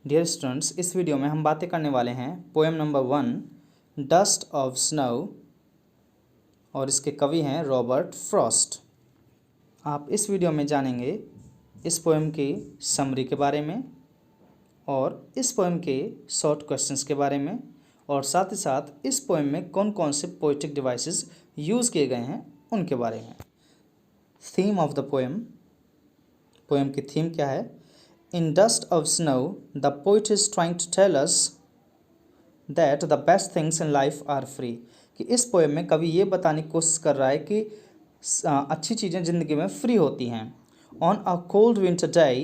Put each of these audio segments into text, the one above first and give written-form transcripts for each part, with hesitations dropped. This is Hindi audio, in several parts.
डियर स्टूडेंट्स, इस वीडियो में हम बातें करने वाले हैं poem number 1 dust of snow और इसके कवि हैं रॉबर्ट फ्रॉस्ट। आप इस वीडियो में जानेंगे इस पोएम की समरी के बारे में और इस पोएम के शॉर्ट क्वेश्चंस के बारे में और साथ ही साथ इस पोएम में कौन कौन से पोएटिक डिवाइसेस यूज़ किए गए हैं उनके बारे में। Theme of the poem, poem की थीम क्या है? In dust of snow, the poet is trying to tell us that the best things in life are free। कि इस पोएम में कवि ये बताने की कोशिश कर रहा है कि अच्छी चीज़ें ज़िंदगी में फ्री होती हैं। On a cold winter day,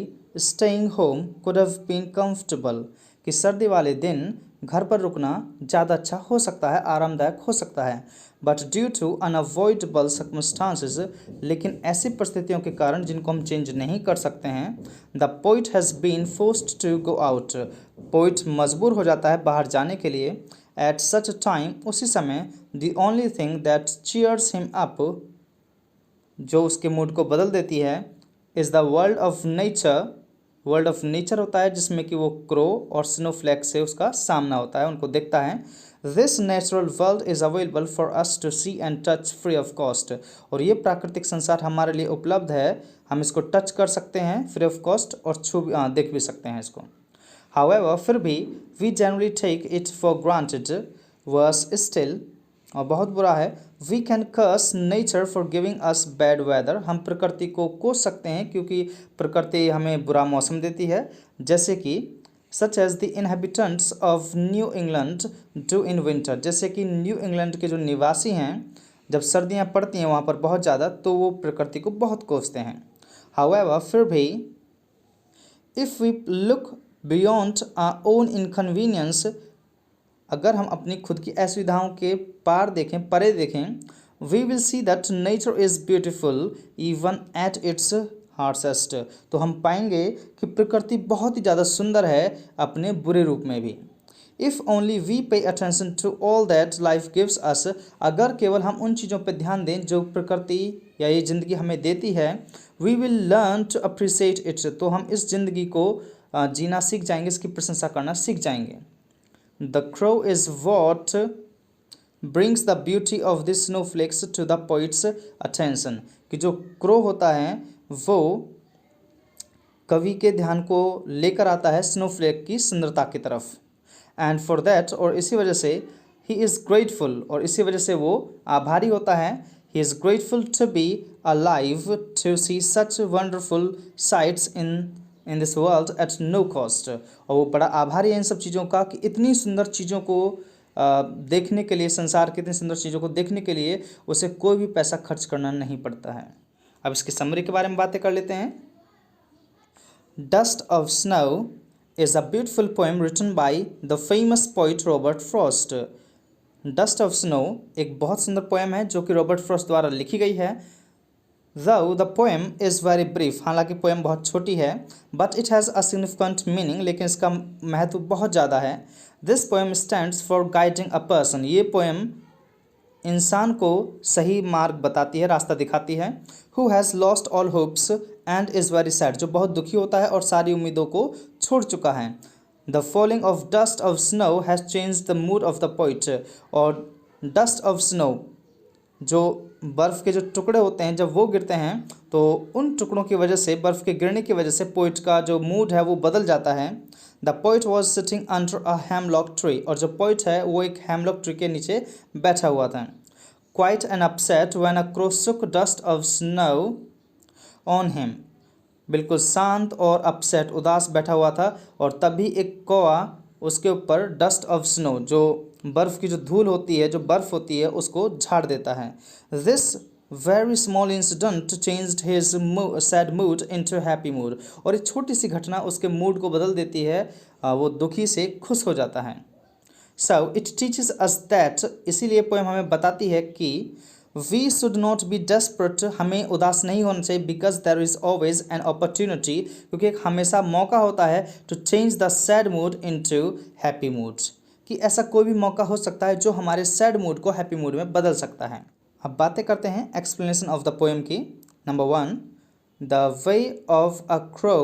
staying home could have been comfortable। कि सर्दी वाले दिन घर पर रुकना ज़्यादा अच्छा हो सकता है, आरामदायक हो सकता है। But due to unavoidable circumstances, लेकिन ऐसी परिस्थितियों के कारण जिनको हम चेंज नहीं कर सकते हैं, the poet has been forced to go out. Poet मजबूर हो जाता है बाहर जाने के लिए। एट सच टाइम, उसी समय, the only thing that cheers him up, जो उसके मूड को बदल देती है, is the world of nature. World of nature होता है जिसमें कि वो क्रो और स्नोफ्लैक से उसका सामना होता है, उनको देखता है। This natural world is available for us to see and touch free of cost. और ये प्राकृतिक संसार हमारे लिए उपलब्ध है, हम इसको टच कर सकते हैं फ्री ऑफ कॉस्ट और देख भी सकते हैं इसको। हाउएवर, फिर भी, we generally take it for granted. Worse still, और बहुत बुरा है, we can curse nature for giving us bad weather. हम प्रकृति को कोस सकते हैं क्योंकि प्रकृति हमें बुरा मौसम देती है, जैसे कि such as the inhabitants of New England do in winter. जैसे कि न्यू इंग्लैंड के जो निवासी हैं, जब सर्दियाँ पड़ती हैं वहाँ पर बहुत ज़्यादा, तो वो प्रकृति को बहुत कोसते हैं। हाउएवर, फिर भी, if we look beyond our own inconvenience, अगर हम अपनी खुद की असुविधाओं के पार देखें, परे देखें, we will see that nature is beautiful even at its harshest. तो हम पाएंगे कि प्रकृति बहुत ही ज़्यादा सुंदर है अपने बुरे रूप में भी। If only we pay attention to all that life gives us, अगर केवल हम उन चीज़ों पर ध्यान दें जो प्रकृति या ये ज़िंदगी हमें देती है, we will learn to appreciate it, तो हम इस ज़िंदगी को जीना सीख जाएंगे, इसकी प्रशंसा करना सीख जाएंगे। The crow is what brings the beauty of the snowflakes to the poet's attention। कि जो क्रो होता है वो कवि के ध्यान को लेकर आता है स्नोफ्लेक की सुंदरता की तरफ। एंड फॉर दैट, और इसी वजह से, ही इज़ ग्रेटफुल, और इसी वजह से वो आभारी होता है। He is grateful to be alive to see such wonderful sights in this world at no cost. और वो बड़ा आभारी है इन सब चीज़ों का कि इतनी सुंदर चीज़ों को देखने के लिए, संसार की इतनी सुंदर चीज़ों को देखने के लिए उसे कोई भी पैसा खर्च करना नहीं पड़ता है। अब इसकी समरी के बारे में बातें कर लेते हैं। Dust of snow is a beautiful poem written by the famous poet Robert Frost. Dust of snow एक बहुत सुंदर पोएम है जो कि रॉबर्ट फ्रॉस्ट द्वारा लिखी गई है। Though the poem is very brief, हालांकि पोएम बहुत छोटी है, but it has a significant meaning, लेकिन इसका महत्व बहुत ज़्यादा है। This poem stands for guiding a person। ये पोएम इंसान को सही मार्ग बताती है, रास्ता दिखाती है। Who has lost all hopes and is very sad, जो बहुत दुखी होता है और सारी उम्मीदों को छोड़ चुका है। The falling of dust of snow has changed the mood of the poet। और dust of snow, जो बर्फ़ के जो टुकड़े होते हैं, जब वो गिरते हैं तो उन टुकड़ों की वजह से, बर्फ़ के गिरने की वजह से पोइट का जो मूड है वो बदल जाता है। The poet was sitting under a hemlock tree, और जो पोइट है वो एक हेमलॉक ट्री के नीचे बैठा हुआ था। Quite an upset when a crow shook dust of snow on him, बिल्कुल शांत और अपसेट, उदास बैठा हुआ था, और तभी एक कौवा उसके ऊपर डस्ट ऑफ स्नो, जो बर्फ़ की जो धूल होती है, जो बर्फ़ होती है, उसको झाड़ देता है। This very small incident changed his sad mood into happy mood. और एक छोटी सी घटना उसके मूड को बदल देती है, वो दुखी से खुश हो जाता है। So it teaches us that, इसीलिए पोएम हमें बताती है कि we should not be desperate, हमें उदास नहीं होना चाहिए, because there is always an opportunity, क्योंकि एक हमेशा मौका होता है to change the sad mood into happy mood, कि ऐसा कोई भी मौका हो सकता है जो हमारे सैड मूड को हैप्पी मूड में बदल सकता है। अब बातें करते हैं एक्सप्लेनेशन ऑफ द पोएम की। Number 1, the way of a crow,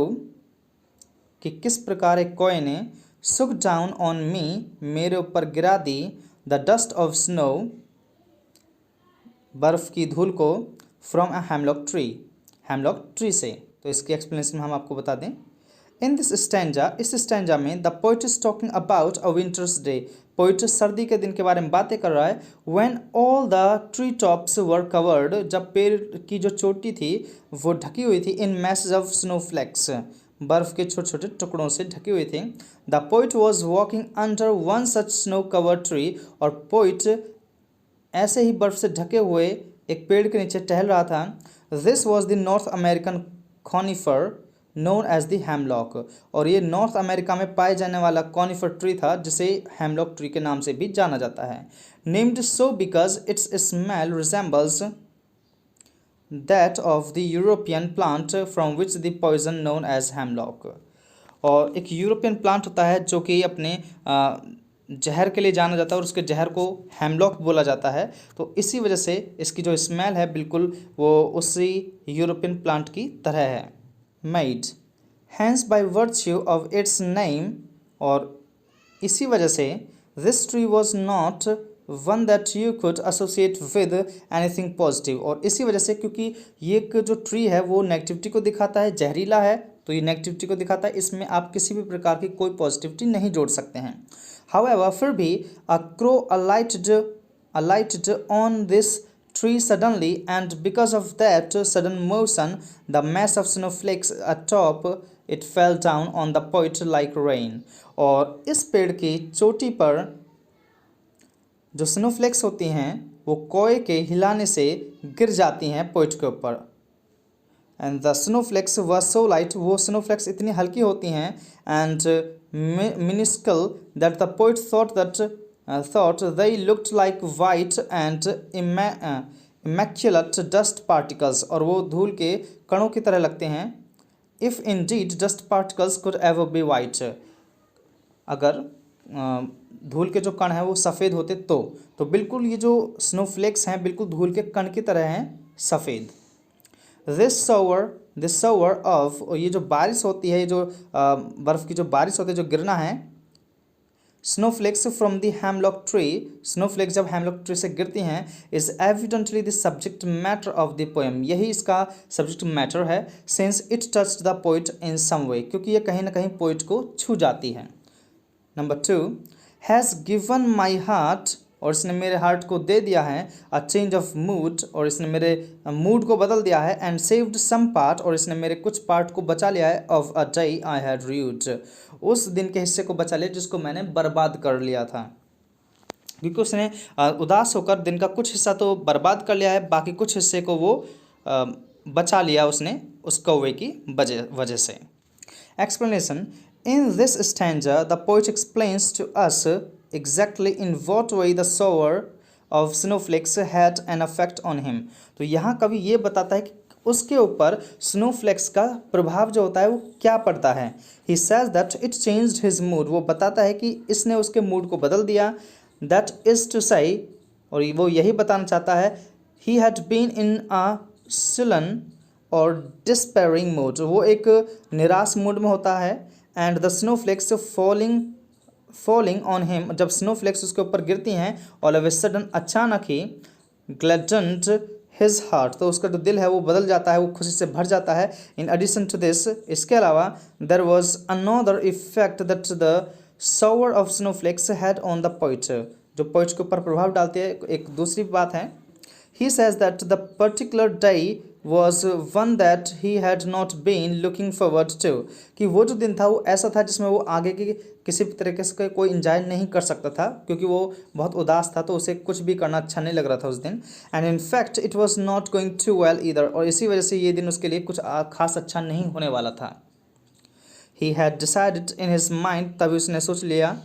कि किस प्रकार एक कोय ने सुक डाउन ऑन मी, मेरे ऊपर गिरा दी, द डस्ट ऑफ स्नो, बर्फ़ की धूल को, फ्रॉम अ हेमलॉक ट्री से। तो इसकी एक्सप्लेनेशन हम आपको बता दें। इन दिस स्टैंजा, इस स्टैंजा में the poet is talking about a winters day, poet सर्दी के दिन के बारे में बातें कर रहा है। When all the tree tops were covered, जब पेड़ की जो चोटी थी वो ढकी हुई थी, इन मैसेज ऑफ स्नोफ्लैक्स, बर्फ़ के छोटे छोटे टुकड़ों से ढकी हुई थी। The poet was walking under one such snow covered tree, और पोइट ऐसे ही बर्फ़ से ढके हुए एक पेड़ के नीचे टहल रहा था। This was the North American conifer known as the hemlock, और ये नॉर्थ अमेरिका में पाए जाने वाला कॉनिफर ट्री था जिसे हेमलॉक ट्री के नाम से भी जाना जाता है। Named so because its smell resembles that of the European plant from which the poison known as hemlock, और एक यूरोपियन प्लांट होता है जो कि अपने जहर के लिए जाना जाता है और उसके जहर को हेमलॉक बोला जाता है। तो इसी वजह से इसकी जो स्मेल है बिल्कुल वो उसी यूरोपियन प्लांट की तरह है। Made hence by virtue of its name, और इसी वजह से this tree was not one that you could associate with anything positive, और इसी वजह से क्योंकि ये एक जो ट्री है वो नेगेटिविटी को दिखाता है, जहरीला है तो ये नेगेटिविटी को दिखाता है, इसमें आप किसी भी प्रकार की कोई पॉजिटिविटी नहीं जोड़ सकते हैं। हाउएवर, फिर भी a crow alighted on this tree suddenly, and because of that sudden motion, the mass of snowflakes atop it fell down on the poet like rain, और इस पेड़ की चोटी पर जो स्नोफ्लेक्स होती हैं वो कोय के हिलाने से गिर जाती हैं पोइट के ऊपर। And the snowflakes were so light, वो स्नोफ्लेक्स इतनी हल्की होती हैं, and minuscule that the poet thought they looked like white and immaculate dust particles, और वो धूल के कणों की तरह लगते हैं। If indeed dust particles could ever be white, अगर धूल के जो कण हैं वो सफ़ेद होते तो बिल्कुल ये जो स्नोफ्लेक्स हैं बिल्कुल धूल के कण की तरह हैं, सफ़ेद। दिस shower ऑफ, ये जो बारिश होती है, ये जो बर्फ़ की जो बारिश होती है, जो गिरना है, snowflakes from the hemlock tree, snowflakes जब हेमलॉक ट्री से गिरती हैं, is evidently the subject matter of the poem, यही इसका सब्जेक्ट मैटर है। Since it touched the poet in some way, क्योंकि ये कहीं ना कहीं पोइट को छू जाती है। Number 2, has given my heart, और इसने मेरे हार्ट को दे दिया है, अ चेंज ऑफ मूड, और इसने मेरे मूड को बदल दिया है, एंड सेव्ड सम पार्ट, और इसने मेरे कुछ पार्ट को बचा लिया है, of a day I had rued, उस दिन के हिस्से को बचा लिया जिसको मैंने बर्बाद कर लिया था, क्योंकि उसने उदास होकर दिन का कुछ हिस्सा तो बर्बाद कर लिया है, बाकी कुछ हिस्से को वो बचा लिया उसने उस कौवे की वजह से। Explanation, in this stanza the poet explains to us exactly in what way the shower of snowflakes had an effect on him, तो यहाँ कवि ये बताता है कि उसके ऊपर स्नोफ्लेक्स का प्रभाव जो होता है वो क्या पड़ता है। He says that it changed his mood, वो बताता है कि इसने उसके मूड को बदल दिया। That is to say, और वो यही बताना चाहता है, he had been in a sullen और despairing mood, वो एक निराश मूड में होता है, and the snowflakes falling on him, जब स्नोफ्लेक्स उसके ऊपर गिरती हैं, ऑल ऑफ ए सडन, अचानक ही, gladdened his heart, तो उसका जो दिल है वो बदल जाता है, वो खुशी से भर जाता है। इन एडिशन टू दिस, इसके अलावा, there was another effect that the shower of snowflakes had on the poet, जो पोइट के ऊपर प्रभाव डालती है, एक दूसरी बात है। He says that the particular day was one that he had not been looking forward to, कि वो जो दिन था वो ऐसा था जिसमें वो आगे की किसी भी तरीके से कोई इंजॉय नहीं कर सकता था, क्योंकि वो बहुत उदास था तो उसे कुछ भी करना अच्छा नहीं लग रहा था उस दिन। And in fact it was not going too well either, और इसी वजह से ये दिन उसके लिए कुछ खास अच्छा नहीं होने वाला था। He had decided in his mind, तभी उसने सोच लिया,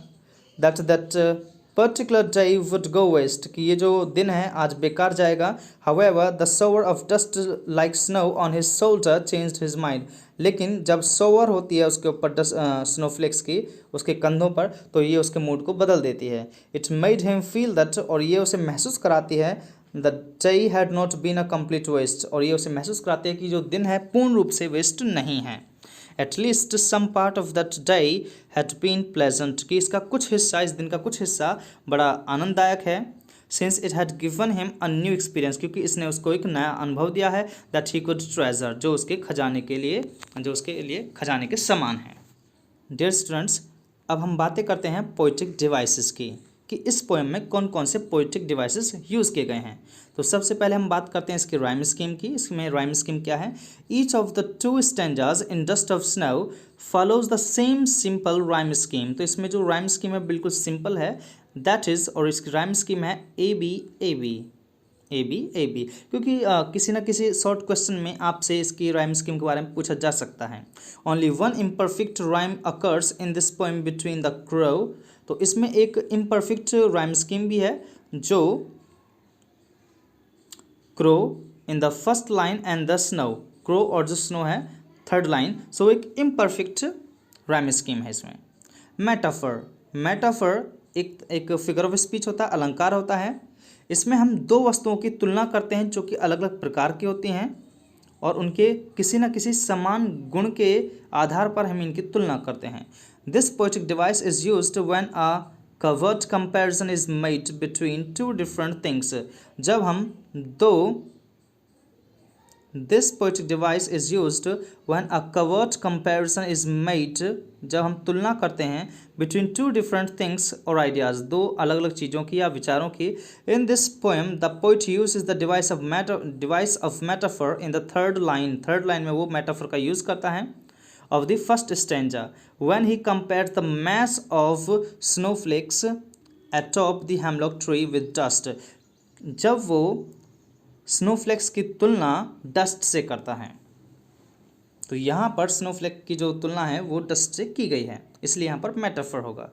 that particular day would go waste, कि ये जो दिन है आज बेकार जाएगा। However the shower of dust like snow on his shoulder changed his mind, लेकिन जब shower होती है उसके ऊपर स्नोफ्लेक्स की उसके कंधों पर, तो ये उसके मूड को बदल देती है। It made him feel that, और ये उसे महसूस कराती है, the day had not been a complete waste, और ये उसे महसूस कराती है कि जो दिन है पूर्ण रूप से वेस्ट नहीं है। At least some part of that day had been pleasant, कि इसका कुछ हिस्सा, इस दिन का कुछ हिस्सा बड़ा आनंददायक है। Since it had given him a new experience, क्योंकि इसने उसको एक नया अनुभव दिया है, दैट ही कुड ट्रेजर, जो उसके खजाने के लिए खजाने के समान है। डियर स्टूडेंट्स, अब हम बातें करते हैं पोइटिक डिवाइसेस की, कि इस पोएम में कौन कौन से पोइटिक डिवाइसेस यूज़ किए गए हैं। तो सबसे पहले हम बात करते हैं इसकी राइम स्कीम की। इसमें राइम स्कीम क्या है? Each of the two stanzas in dust of snow follows the same simple rhyme scheme. तो इसमें जो राइम स्कीम है बिल्कुल सिंपल है, दैट इज़, और इसकी राइम स्कीम है A B A B A B A B, क्योंकि किसी न किसी शॉर्ट क्वेश्चन में आपसे इसकी राइम स्कीम के बारे में पूछा जा सकता है। Only one imperfect rhyme occurs in this poem between the crow. तो इसमें एक इम्परफेक्ट राइम स्कीम भी है, जो crow in the first line and the snow, crow और जो स्नो है थर्ड लाइन, सो एक इम्परफेक्ट राइम स्कीम है इसमें। मेटाफर, मेटाफर एक फिगर ऑफ स्पीच होता है, अलंकार होता है। इसमें हम दो वस्तुओं की तुलना करते हैं जो कि अलग अलग प्रकार की होती हैं, और उनके किसी न किसी समान गुण के आधार पर हम इनकी तुलना करते हैं। This poetic device is used when a covert comparison is made between two different things. जब हम दो This poetic device is used when a covert comparison is made, जब हम तुलना करते हैं between two different things or ideas, दो अलग अलग चीज़ों की या विचारों की। In this poem, the poet uses the device of metaphor in the third line. Third line में वो metaphor का use करता है of the first stanza when he compared the mass of snowflakes atop the hemlock tree with dust. जब वो स्नोफ्लेक्स की तुलना डस्ट से करता है, तो यहाँ पर स्नोफ्लेक की जो तुलना है वो डस्ट से की गई है, इसलिए यहाँ पर मेटाफर होगा।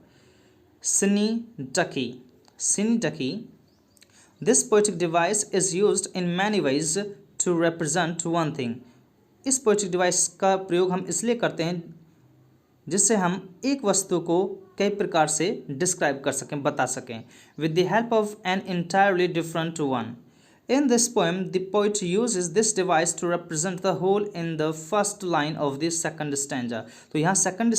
Synecdoche, synecdoche, this poetic device is used in many ways to represent one thing. इस पोएटिक डिवाइस का प्रयोग हम इसलिए करते हैं जिससे हम एक वस्तु को कई प्रकार से डिस्क्राइब कर सकें, बता सकें, with the help of an entirely different one. In this poem, the poet uses this device to represent the whole in the first line of the second stanza. तो यहाँ second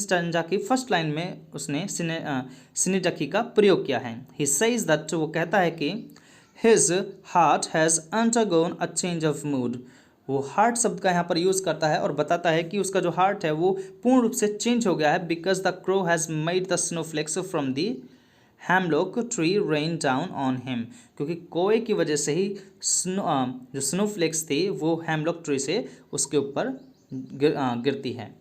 stanza की first line में उसने सिनेडकी का प्रयोग किया है। He says that, वो कहता है कि his heart has undergone a change of mood. वो हार्ट शब्द का यहाँ पर यूज़ करता है और बताता है कि उसका जो हार्ट है वो पूर्ण रूप से चेंज हो गया है, because the crow has made the snowflakes from the hemlock tree rain down on him, क्योंकि कोए की वजह से ही जो स्नोफ्लेक्स थी वो हेमलॉक ट्री से उसके ऊपर गिरती है।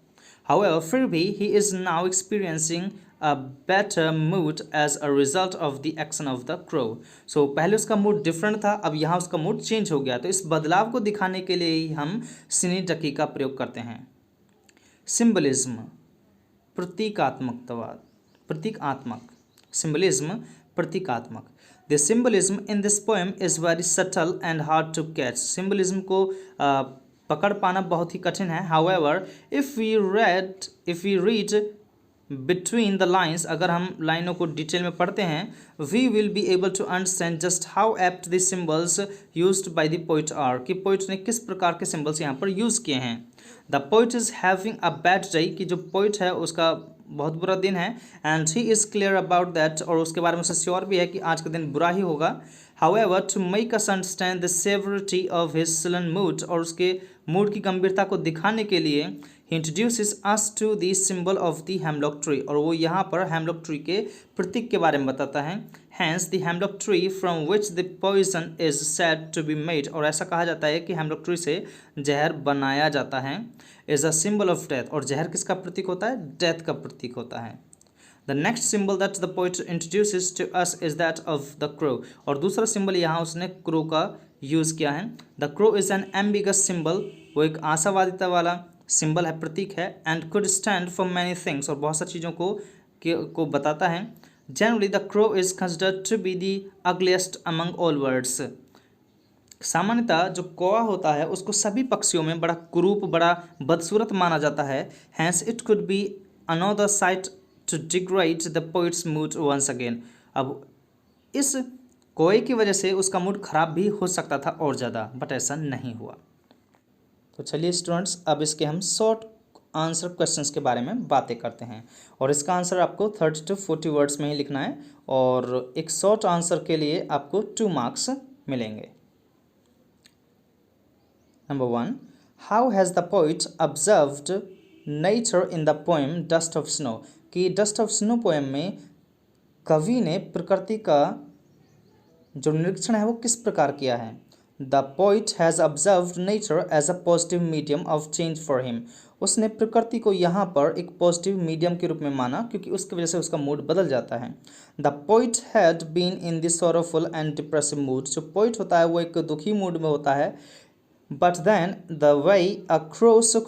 हाउएवर, फिर भी he is now experiencing a better mood as a result of the action of the crow. So पहले उसका मूड डिफरेंट था, अब यहाँ उसका मूड चेंज हो गया, तो इस बदलाव को दिखाने के लिए ही हम सिनेडकी का प्रयोग करते हैं। सिम्बलिज्म, प्रतीकात्मकवाद, प्रतीकात्मक, symbolism, प्रतीकात्मक। The symbolism in this poem is very subtle and hard to catch. Symbolism को पकड़ पाना बहुत ही कठिन है। However, if we read between the lines, अगर हम लाइनों को डिटेल में पढ़ते हैं, we will be able to understand just how apt the symbols used by the poet are, कि poet ने किस प्रकार के symbols यहाँ पर use किए हैं। The poet is having a bad day, कि जो poet है उसका बहुत बुरा दिन है, and he is clear about that, और उसके बारे में उसे श्योर भी है कि आज का दिन बुरा ही होगा। However, to make us understand the severity of his sullen mood, और उसके मूड की गंभीरता को दिखाने के लिए he introduces us to the symbol of the hemlock tree, और वो यहाँ पर हेमलॉक ट्री के प्रतीक के बारे में बताता है। Hence the hemlock tree from which the poison is said to be made, और ऐसा कहा जाता है कि हेमलॉक ट्री से जहर बनाया जाता है। Is a symbol of death, और जहर किसका प्रतीक होता है? डेथ का प्रतीक होता है। The next symbol that the poet introduces to us is that of the crow, और दूसरा सिंबल यहाँ उसने क्रो का यूज़ किया है। The crow is an ambiguous symbol, वो एक आशावादिता वाला सिंबल है, प्रतीक है। And could stand for many things, और बहुत सारी चीज़ों को बताता है। Generally the crow is considered to be the ugliest among all words, सामान्यतः जो कौवा होता है उसको सभी पक्षियों में बड़ा कुरूप, बड़ा बदसूरत माना जाता है। Hence it could be another sight to degrade the poet's mood once again, अब इस कौवे की वजह से उसका मूड खराब भी हो सकता था और ज़्यादा, बट ऐसा नहीं हुआ। तो चलिए स्टूडेंट्स, अब इसके हम शॉर्ट आंसर क्वेश्चंस के बारे में बातें करते हैं और इसका आंसर आपको 30 to 40 वर्ड्स में ही लिखना है और एक शॉर्ट आंसर के लिए आपको 2 मार्क्स मिलेंगे। Number 1, how has the poet observed nature in the poem dust of snow. कि डस्ट ऑफ स्नो पोएम में कवि ने प्रकृति का जो निरीक्षण है वो किस प्रकार किया है। The poet has observed nature as a positive medium of change for him. उसने प्रकृति को यहाँ पर एक पॉजिटिव मीडियम के रूप में माना क्योंकि उसकी वजह से उसका मूड बदल जाता है। The poet had been in the sorrowful and depressive mood. जो पोइट होता है वो एक दुखी मूड में होता है। But then the way a crow so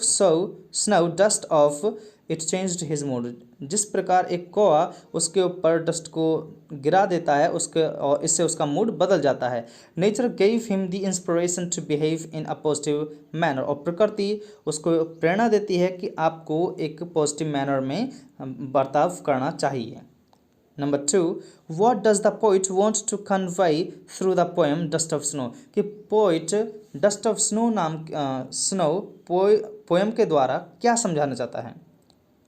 snow dust off it changed his mood. जिस प्रकार एक कौआ उसके ऊपर डस्ट को गिरा देता है उसके और इससे उसका मूड बदल जाता है। Nature gave him the inspiration to behave in a positive manner. और प्रकृति उसको प्रेरणा देती है कि आपको एक पॉजिटिव मैनर में बर्ताव करना चाहिए। Number 2, what does the poet want to convey through the poem dust of snow. कि पोइट डस्ट ऑफ स्नो नाम स्नो पोएम के द्वारा क्या समझाना चाहता है।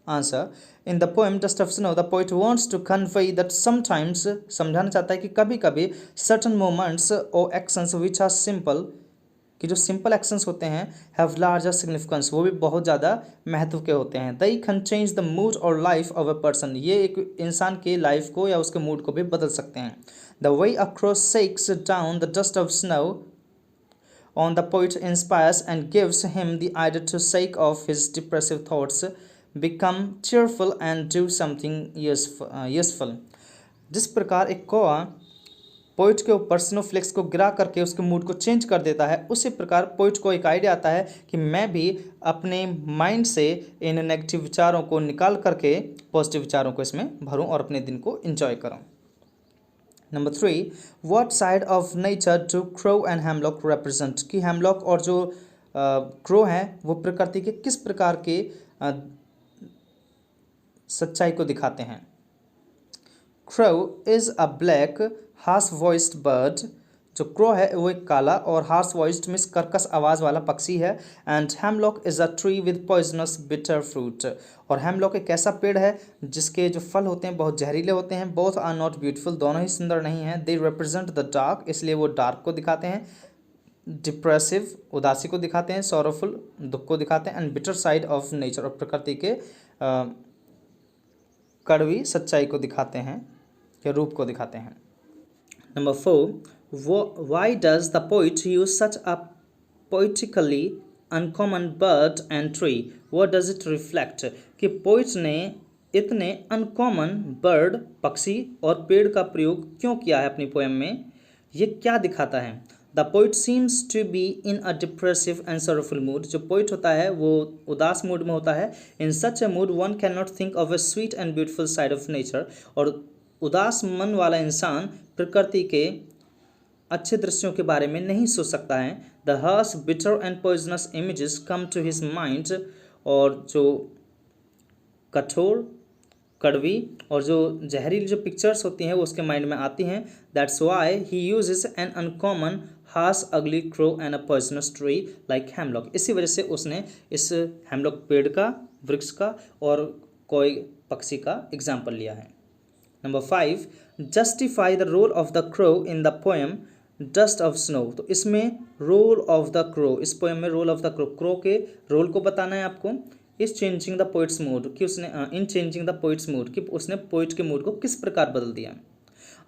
Answer, in the poem dust of snow the poet wants to convey that sometimes, समझाना चाहता है कि कभी कभी सर्टन मोमेंट्स और एक्शंस विच आर सिंपल, कि जो सिंपल एक्शंस होते हैं हैव लार्जर सिग्निफिकेंस, वो भी बहुत ज़्यादा महत्व के होते हैं। They can change the mood और लाइफ ऑफ अ पर्सन। ये एक इंसान के लाइफ को या उसके मूड को भी बदल सकते हैं। The way a crow shakes down the dust of snow on the poet inspires and gives him the idea to shake off his depressive thoughts, become cheerful and do something useful। जिस प्रकार एक कौआ पोइट के ऊपर स्नोफ्लेक्स को गिरा करके उसके मूड को चेंज कर देता है, उसी प्रकार पोइट को एक आइडिया आता है कि मैं भी अपने माइंड से इन नेगेटिव विचारों को निकाल करके पॉजिटिव विचारों को इसमें भरूं और अपने दिन को एंजॉय करूं। Number 3, what side of nature do crow and hemlock represent. कि हेमलॉक और जो क्रो हैं वो प्रकृति के किस प्रकार के सच्चाई को दिखाते हैं। Crow is a black harsh voiced bird. जो क्रो है वो एक काला और हार्श वॉइस्ड मीन्स कर्कश आवाज़ वाला पक्षी है। And hemlock is a tree with poisonous bitter fruit. और हेमलॉक एक ऐसा पेड़ है जिसके जो फल होते हैं बहुत जहरीले होते हैं। बोथ आर नॉट ब्यूटीफुल, दोनों ही सुंदर नहीं हैं। दे रिप्रेजेंट द डार्क, इसलिए वो डार्क को दिखाते हैं। डिप्रेसिव उदासी को दिखाते हैं। सॉरोफुल दुख को दिखाते हैं। And bitter side of nature, और प्रकृति के कड़वी सच्चाई को दिखाते हैं या रूप को दिखाते हैं। Number 4, why does the poet use such a poetically uncommon bird and tree, what does it reflect. कि पोइट ने इतने अनकॉमन बर्ड पक्षी और पेड़ का प्रयोग क्यों किया है अपनी पोएम में, ये क्या दिखाता है। The poet seems to be in a depressive and sorrowful mood. जो पोइट होता है वो उदास मूड में होता है। In such a mood one can not think of a sweet and beautiful side of nature. और उदास मन वाला इंसान प्रकृति के अच्छे दृश्यों के बारे में नहीं सोच सकता है। The harsh bitter and poisonous images come to his mind. और जो कठोर कड़वी और जो जहरीली जो पिक्चर्स होती हैं वो उसके माइंड में आती हैं। That's why he uses an uncommon harsh ugly crow and a poisonous tree like hemlock. इसी वजह से उसने इस हेमलॉक पेड़ का, वृक्ष का और कोई पक्षी का एग्जाम्पल लिया है। Number 5, justify the role of the crow in the poem dust of snow. तो इसमें रोल ऑफ द क्रो, इस पोएम में रोल ऑफ द क्रो के रोल को बताना है आपको। इस चेंजिंग द पोइट्स मूड, कि उसने इन चेंजिंग द पोइट्स मूड, कि उसने पोइट के मूड को किस प्रकार बदल दिया।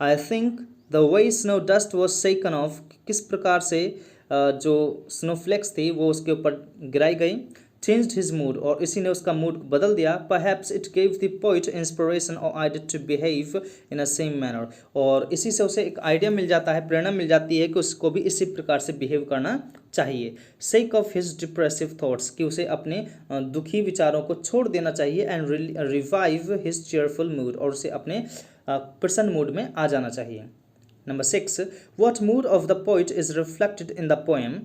I think the way snow dust was shaken of, किस प्रकार से जो स्नोफ्लेक्स थी वो उसके ऊपर गिराई गई। चेंज्ड हिज मूड, और इसी ने उसका मूड बदल दिया। Perhaps it gave the poet inspiration और idea to behave in a same manner. और इसी से उसे एक आइडिया मिल जाता है, प्रेरणा मिल जाती है कि उसको भी इसी प्रकार से बिहेव करना चाहिए। Sake of his depressive thoughts, कि उसे अपने दुखी विचारों को छोड़ देना चाहिए। And revive his cheerful mood, और उसे अपने प्रसन्न मूड में आ जाना चाहिए। Number 6, what mood off the poet is reflected in the poem,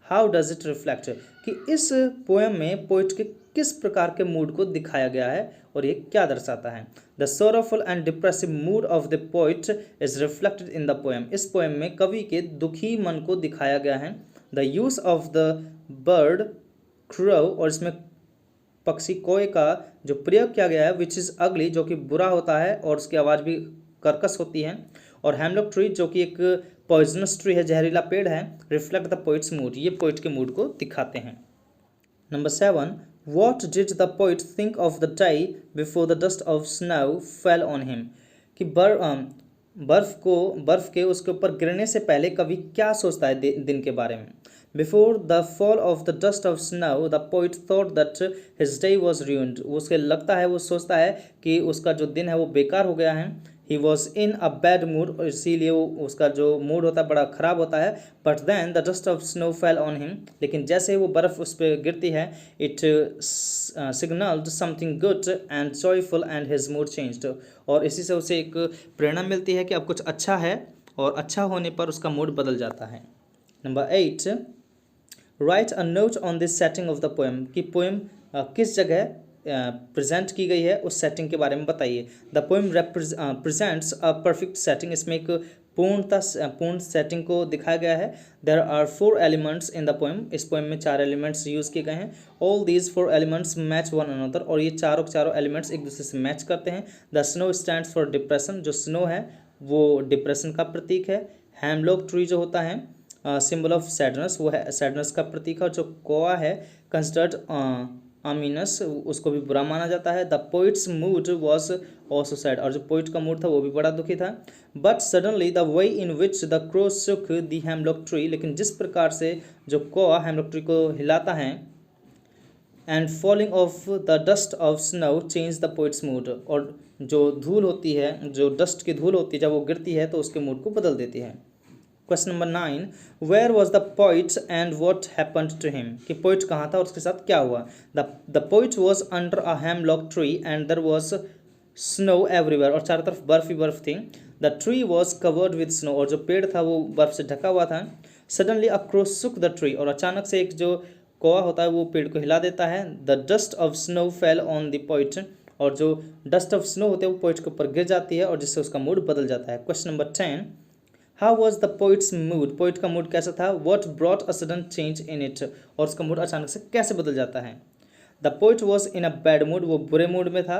how does it reflect. कि इस पोएम में पोइट के किस प्रकार के मूड को दिखाया गया है और ये क्या दर्शाता है। The sorrowful and depressive mood off the poet is reflected in the poem. इस पोएम में कवि के दुखी मन को दिखाया गया है। The use of the bird crow, और इसमें पक्षी कोए का जो प्रयोग किया गया है विच इज़ अगली, जो कि बुरा होता है और उसकी आवाज़ भी कर्कश होती है, और हेमलॉक ट्री जो कि एक पॉइजनस ट्री है, जहरीला पेड़ है, रिफ्लेक्ट द पोइट्स मूड, ये पोइट के मूड को दिखाते हैं। Number 7, what did the poet think of the day before the dust of snow fell on him, कि बर्फ के उसके ऊपर गिरने से पहले कवि क्या सोचता है दिन के बारे में। Before the fall of the dust of snow the poet thought that his day was ruined, उसके लगता है, वो सोचता है कि उसका जो दिन है वो बेकार हो गया है। He was in a bad mood, और इसीलिए वो उसका जो मूड होता है बड़ा ख़राब होता है। But then the dust of snow fell on him, लेकिन जैसे वो बर्फ़ उस पर गिरती है, it signalled something good and joyful and his mood changed, और इसी से उसे एक प्रेरणा मिलती है कि अब कुछ अच्छा है, और अच्छा होने पर उसका मूड बदल जाता है। Number 8, right a note on this setting of the poem, कि पोएम किस जगह प्रेजेंट की गई है, उस सेटिंग के बारे में बताइए। The poem presents a perfect setting, इसमें एक पूर्ण सेटिंग को दिखाया गया है। There are 4 elements in the poem, इस पोएम में 4 एलिमेंट्स यूज़ किए गए हैं। All these 4 elements match one another, और ये चारों एलिमेंट्स एक दूसरे से मैच करते हैं। The snow stands for depression, जो स्नो है वो डिप्रेशन का प्रतीक है। हेमलॉक ट्री जो होता है सिंबल ऑफ सैडनेस, वो है सैडनेस का प्रतीक है। और जो कोआ है कंसिडर्ड अमीनस, उसको भी बुरा माना जाता है। The poet's mood was also sad, और जो पोइट का मूड था वो भी बड़ा दुखी था। But suddenly the way in which the crow सुक द हेमलॉक ट्री, लेकिन जिस प्रकार से जो कोआ हेमलॉक ट्री को हिलाता है, and falling of the dust of snow change the poet's mood, और जो धूल होती है, जो डस्ट की धूल होती है, जब वो गिरती है तो उसके मूड को बदल देती है। Question number 9, where was the poet and what happened to him, कि पोइट कहाँ था और उसके साथ क्या हुआ। The poet was under a hemlock tree and there was snow everywhere, और चारों तरफ बर्फ ही बर्फ थी। The tree was covered with snow, और जो पेड़ था वो बर्फ से ढका हुआ था। सडनली अ क्रो सुक द ट्री, और अचानक से एक जो कौवा होता है वो पेड़ को हिला देता है। The dust of snow fell on the poet, और जो डस्ट ऑफ स्नो होते हैं वो पोइट के ऊपर गिर जाती है, और जिससे उसका मूड बदल जाता है। Question number 10, how was the poet's mood, poet का मूड कैसा था। What brought a sudden change in it, और उसका मूड अचानक से कैसे बदल जाता है। The poet was in a bad mood, वो बुरे मूड में था।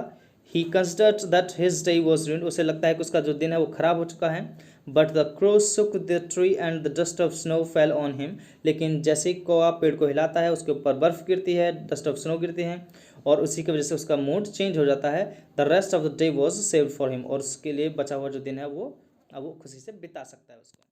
He considered that his day was ruined, उसे लगता है कि उसका जो दिन है वो खराब हो चुका है। बट द क्रो सुक the tree and the dust of snow fell on him, लेकिन जैसे ही कौवा पेड़ को हिलाता है उसके ऊपर बर्फ गिरती है, डस्ट ऑफ स्नो गिरती है, और उसी की वजह से उसका मूड चेंज हो जाता है। The rest of the day was saved for him, और उसके लिए बचा हुआ जो दिन है वो अब वो खुशी से बिता सकता है उसको।